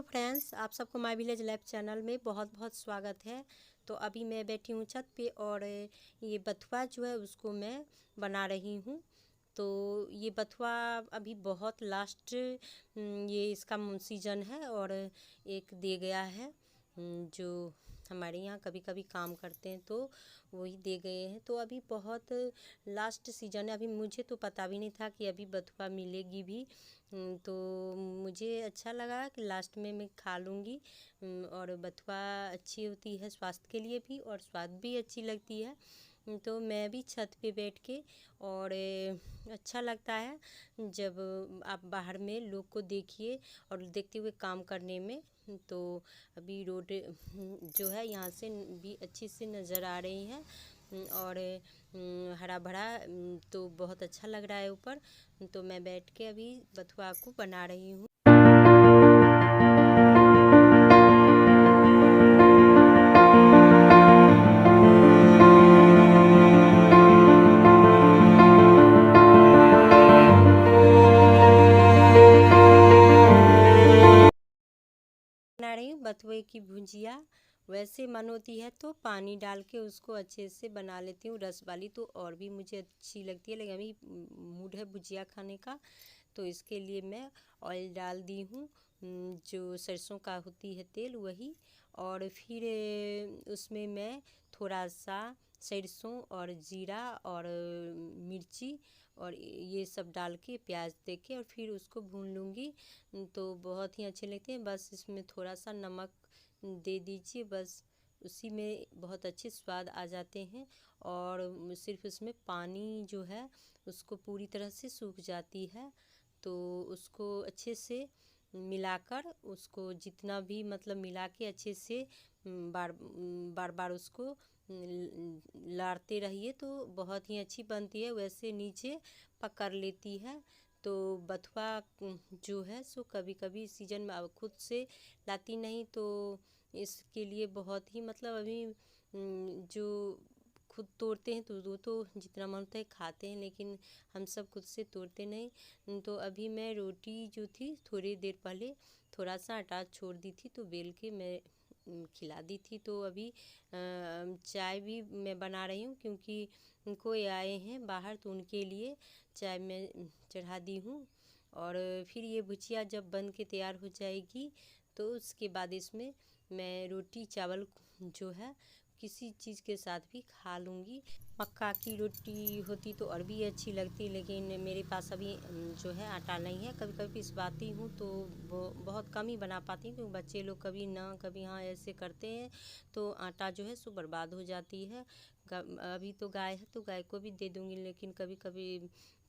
Friends, आप सबको my village life channel में बहुत बहुत स्वागत है। तो अभी मैं बैठी हूँ छत पे और ये बथुआ जो है उसको मैं बना रही हूँ। तो ये बथुआ अभी बहुत लास्ट ये इसका सीज़न है और एक दे गया है जो हमारे यहाँ कभी कभी काम करते हैं तो वही दे गए हैं। तो अभी बहुत लास्ट सीज़न है, अभी मुझे तो पता भी नहीं था कि अभी बथुआ मिलेगी भी। तो मुझे अच्छा लगा कि लास्ट में मैं खा लूँगी। और बथुआ अच्छी होती है स्वास्थ्य के लिए भी और स्वाद भी अच्छी लगती है। तो मैं भी छत पे बैठ के और अच्छा लगता है जब आप बाहर में लोग को देखिए और देखते हुए काम करने में। तो अभी रोड जो है यहाँ से भी अच्छी से नज़र आ रही है और हरा भरा तो बहुत अच्छा लग रहा है ऊपर। तो मैं बैठ के अभी बथुआ को बना रही हूँ। बना रही हूँ बथुए की भुजिया। वैसे मन होती है तो पानी डाल के उसको अच्छे से बना लेती हूँ, रस वाली तो और भी मुझे अच्छी लगती है, लेकिन अभी मूड है भुजिया खाने का तो इसके लिए मैं ऑयल डाल दी हूँ, जो सरसों का होती है तेल वही। और फिर उसमें मैं थोड़ा सा सरसों और जीरा और मिर्ची और ये सब डाल के प्याज दे के और फिर उसको भून लूँगी। तो बहुत ही अच्छे लगते हैं। बस इसमें थोड़ा सा नमक दे दीजिए, बस उसी में बहुत अच्छे स्वाद आ जाते हैं। और सिर्फ उसमें पानी जो है उसको पूरी तरह से सूख जाती है। तो उसको अच्छे से मिलाकर उसको जितना भी मतलब मिला के अच्छे से बार बार बार उसको लारते रहिए तो बहुत ही अच्छी बनती है। वैसे नीचे पकड़ लेती है। तो बथुआ जो है सो कभी कभी सीजन में अब खुद से लाती नहीं तो इसके लिए बहुत ही मतलब अभी जो खुद तोड़ते हैं तो वो तो जितना मन होता है खाते हैं, लेकिन हम सब खुद से तोड़ते नहीं। तो अभी मैं रोटी जो थी थोड़ी देर पहले थोड़ा सा आटा छोड़ दी थी तो बेल के मैं खिला दी थी। तो अभी चाय भी मैं बना रही हूँ क्योंकि कोई आए हैं बाहर तो उनके लिए चाय मैं चढ़ा दी हूँ। और फिर ये भुजिया जब बन के तैयार हो जाएगी तो उसके बाद इसमें मैं रोटी चावल जो है किसी चीज़ के साथ भी खा लूँगी। मक्का की रोटी होती तो और भी अच्छी लगती, लेकिन मेरे पास अभी जो है आटा नहीं है। कभी कभी पिसवाती हूँ तो वो बहुत कम ही बना पाती हूँ क्योंकि बच्चे लोग कभी ना कभी हाँ ऐसे करते हैं तो आटा जो है सो बर्बाद हो जाती है। अभी तो गाय है तो गाय को भी दे दूँगी, लेकिन कभी कभी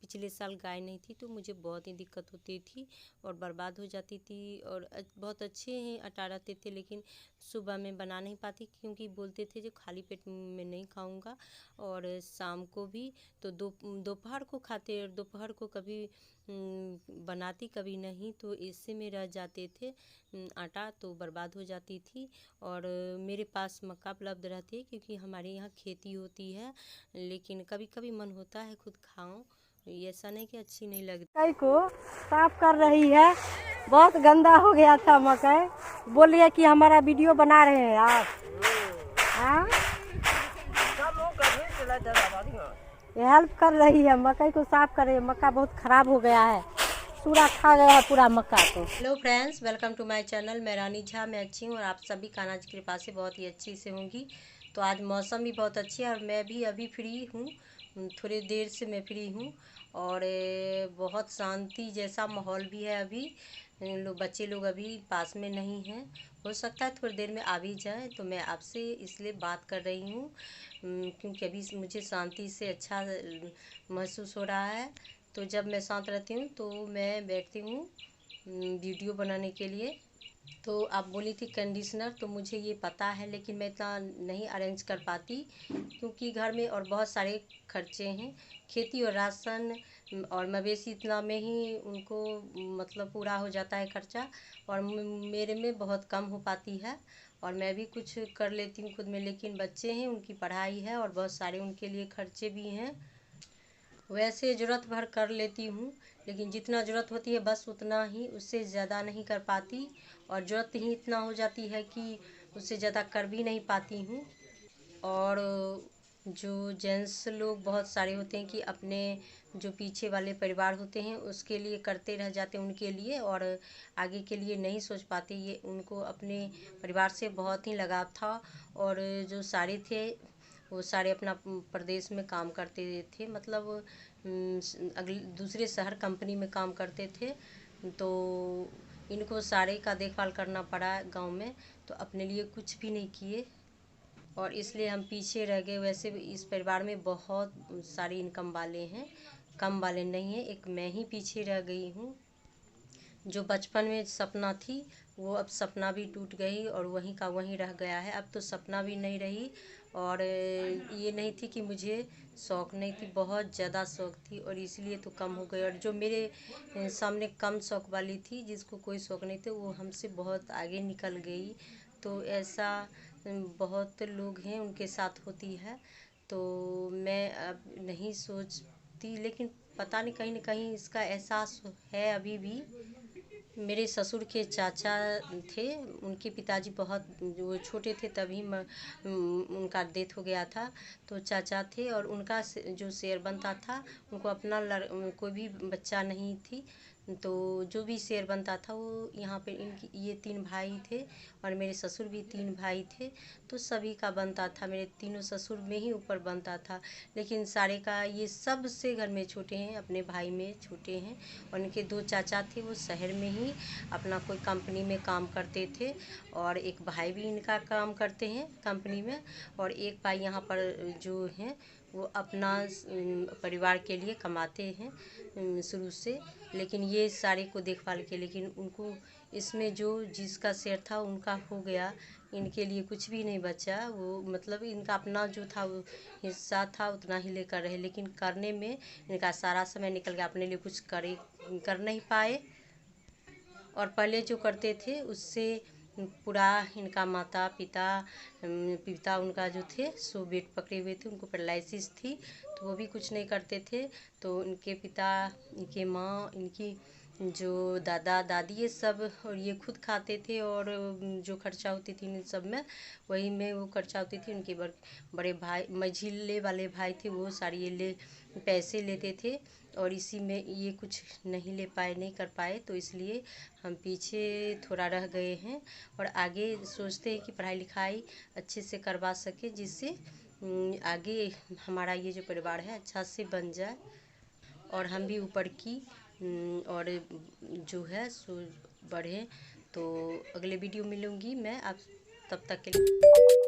पिछले साल गाय नहीं थी तो मुझे बहुत ही दिक्कत होती थी और बर्बाद हो जाती थी। और बहुत अच्छे हैं आटा रहते थे, लेकिन सुबह में बना नहीं पाती क्योंकि बोलते थे जो खाली पेट में नहीं खाऊंगा। और शाम को भी तो दोपहर को खाते और दोपहर को कभी बनाती कभी नहीं तो इससे में रह जाते थे आटा तो बर्बाद हो जाती थी। और मेरे पास मक्का उपलब्ध रहती है क्योंकि हमारे यहाँ खेती होती है, लेकिन कभी कभी मन होता है खुद खाऊं, ऐसा नहीं कि अच्छी नहीं लगती। मकई को साफ कर रही है, बहुत गंदा हो गया था मकई। बोलिए कि हमारा वीडियो बना रहे हैं आप। हाँ, ये हेल्प कर रही है, मकई को साफ कर रही है। मक्का बहुत खराब हो गया है, सूरा खा गया है पूरा मक्का को। Hello friends, welcome to my channel. मैं रानी झा, मैं अच्छी हूँ और आप सभी कान्हा जी की कृपा से बहुत ही अच्छी से होंगी। तो आज मौसम भी बहुत अच्छी है और मैं भी अभी फ्री हूँ, थोड़ी देर से मैं फ्री हूँ। और बहुत शांति जैसा माहौल भी है अभी। लोग बच्चे लोग अभी पास में नहीं हैं, हो सकता है थोड़ी देर में आ भी जाए तो मैं आपसे इसलिए बात कर रही हूँ क्योंकि अभी मुझे शांति से अच्छा महसूस हो रहा है। तो जब मैं शांत रहती हूँ तो मैं बैठती हूँ वीडियो बनाने के लिए। तो आप बोली थी कंडीशनर, तो मुझे ये पता है लेकिन मैं इतना नहीं अरेंज कर पाती क्योंकि घर में और बहुत सारे खर्चे हैं, खेती और राशन और मवेशी, इतना में ही उनको मतलब पूरा हो जाता है खर्चा। और मेरे में बहुत कम हो पाती है और मैं भी कुछ कर लेती हूँ खुद में, लेकिन बच्चे हैं उनकी पढ़ाई है और बहुत सारे उनके लिए खर्चे भी हैं। वैसे ज़रूरत भर कर लेती हूँ लेकिन जितना ज़रूरत होती है बस उतना ही, उससे ज़्यादा नहीं कर पाती। और ज़रूरत ही इतना हो जाती है कि उससे ज़्यादा कर भी नहीं पाती हूँ। और जो जेंट्स लोग बहुत सारे होते हैं कि अपने जो पीछे वाले परिवार होते हैं उसके लिए करते रह जाते हैं उनके लिए, और आगे के लिए नहीं सोच पाते। ये उनको अपने परिवार से बहुत ही लगाव था। और जो सारे थे वो सारे अपना प्रदेश में काम करते थे, मतलब अगले दूसरे शहर कंपनी में काम करते थे। तो इनको सारे का देखभाल करना पड़ा गांव में, तो अपने लिए कुछ भी नहीं किए और इसलिए हम पीछे रह गए। वैसे भी इस परिवार में बहुत सारे इनकम वाले हैं, कम वाले नहीं हैं, एक मैं ही पीछे रह गई हूँ। जो बचपन में सपना थी वो अब सपना भी टूट गई और वहीं का वहीं रह गया है। अब तो सपना भी नहीं रही। और ये नहीं थी कि मुझे शौक़ नहीं थी, बहुत ज़्यादा शौक़ थी और इसलिए तो कम हो गई। और जो मेरे सामने कम शौक़ वाली थी, जिसको कोई शौक़ नहीं थे, वो हमसे बहुत आगे निकल गई। तो ऐसा बहुत लोग हैं उनके साथ होती है। तो मैं अब नहीं सोचती, लेकिन पता नहीं कहीं ना कहीं इसका एहसास है अभी भी। मेरे ससुर के चाचा थे, उनके पिताजी बहुत वो छोटे थे तभी उनका डेथ हो गया था। तो चाचा थे और उनका जो शेयर बनता था, उनको अपना कोई भी बच्चा नहीं थी, तो जो भी शेयर बनता था वो यहाँ पे इनकी ये 3 भाई थे और मेरे ससुर भी 3 भाई थे, तो सभी का बनता था। मेरे तीनों ससुर में ही ऊपर बनता था, लेकिन सारे का ये सबसे घर में छोटे हैं, अपने भाई में छोटे हैं। और इनके 2 चाचा थे, वो शहर में ही अपना कोई कंपनी में काम करते थे और एक भाई भी इनका काम करते हैं कंपनी में, और एक भाई यहाँ पर जो हैं वो अपना परिवार के लिए कमाते हैं शुरू से। लेकिन ये सारे को देखभाल के, लेकिन उनको इसमें जो जिसका शेयर था उनका हो गया, इनके लिए कुछ भी नहीं बचा। वो मतलब इनका अपना जो था वो हिस्सा था उतना ही लेकर रहे, लेकिन करने में इनका सारा समय निकल गया, अपने लिए कुछ कर नहीं पाए। और पहले जो करते थे उससे पूरा इनका माता पिता पिता उनका जो थे सो बेड पकड़े हुए थे, उनको पैरालिसिस थी, तो वो भी कुछ नहीं करते थे। तो इनके पिता, इनके माँ, इनकी जो दादा दादी, ये सब, और ये खुद खाते थे। और जो खर्चा होती थी इन सब में, वही में वो खर्चा होती थी। उनके बड़े भाई, मझिले वाले भाई थे, वो सारे ये पैसे लेते थे और इसी में ये कुछ नहीं ले पाए, नहीं कर पाए। तो इसलिए हम पीछे थोड़ा रह गए हैं और आगे सोचते हैं कि पढ़ाई लिखाई अच्छे से करवा सके, जिससे आगे हमारा ये जो परिवार है अच्छा से बन जाए और हम भी ऊपर की और जो है सो बढ़े। तो अगले वीडियो मिलूँगी मैं आप, तब तक के लिए।